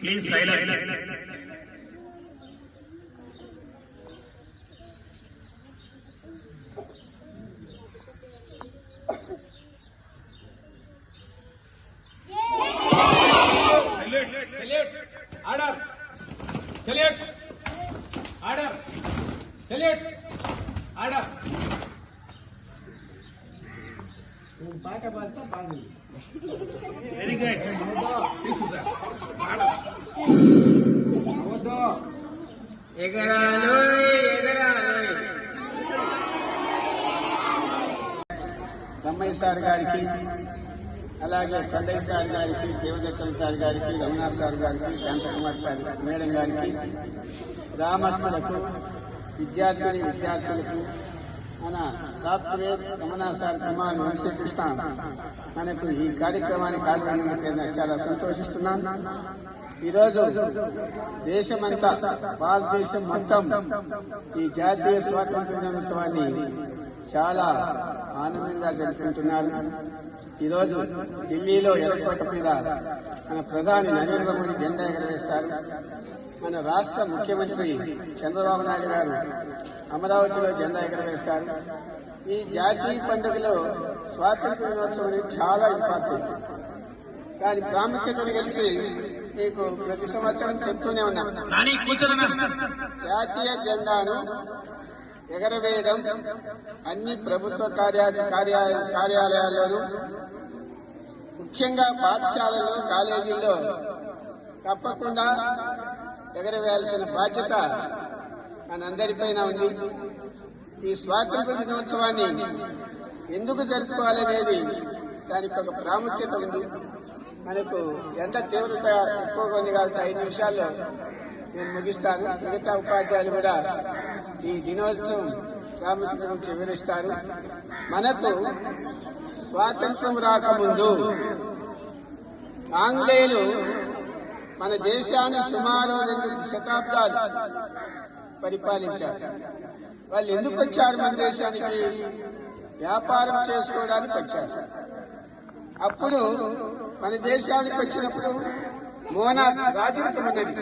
Please silence. Order. Salute. Order. Salute. Order. పాట పాడతా బాగుంది. Very good. ఎగరాలు ఎగరాలు. రమయ్య సార్ గారికి, అలాగే కొండయ్య సార్ గారికి, దేవదత్తం సార్ గారికి, రమణ సార్ గారికి, శాంతకుమార్ సార్ మేడం గారికి, గ్రామస్తులకు, విద్యార్థులకు, మన సాఫ్ట్వేర్ రమణ సార్ కుమార్ వంశకృష్ణ మనకు ఈ కార్యక్రమానికి హాజరైనందుకు చాలా సంతోషిస్తున్నాను. ఈరోజు దేశమంతా, భారతదేశం మొత్తం ఈ జాతీయ స్వాతంత్ర్య దినోత్సవాన్ని చాలా ఆనందంగా జరుపుకుంటున్నారు. ఈరోజు ఢిల్లీలో ఎర్రకోట మీద మన ప్రధాని నరేంద్ర మోదీ జెండా ఎగరవేస్తారు. మన రాష్ట్ర ముఖ్యమంత్రి చంద్రబాబు నాయుడు గారు అమరావతిలో జెండా ఎగరవేస్తారు. ఈ జాతీయ పండుగలో స్వాతంత్ర్య దినోత్సవం అనేది చాలా ఇంపార్టెంట్. దాని ప్రాముఖ్యతను కలిసి మీకు ప్రతి సంవత్సరం చెప్తూనే ఉన్నాం. జాతీయ జెండాను ఎగరవేయడం అన్ని ప్రభుత్వ కార్యాలయాల్లోనూ, ముఖ్యంగా పాఠశాలల్లో, కాలేజీల్లో తప్పకుండా ఎగరవేయాల్సిన బాధ్యత మనందరిపైన ఉంది. ఈ స్వాతంత్ర దినోత్సవాన్ని ఎందుకు జరుపుకోవాలనేది దానికి ఒక ప్రాముఖ్యత ఉంది. మనకు ఎంత తీవ్రత ఎక్కువగా ఉంది కాబట్టి 5 నిమిషాల్లో నేను ముగిస్తాను. మిగతా ఉపాధ్యాయులు కూడా ఈ దినోత్సవం ప్రాముఖ్యత గురించి వివరిస్తారు. మనకు స్వాతంత్రం రాకముందు ఆంగ్లేయులు మన దేశాన్ని సుమారు 2 శతాబ్దాలు పరిపాలించారు. వాళ్ళు ఎందుకు వచ్చారు మన దేశానికి? వ్యాపారం చేసుకోవడానికి వచ్చారు. అప్పుడు మన దేశానికి వచ్చినప్పుడు మోనార్క్స్, రాజరికం ఉన్నది.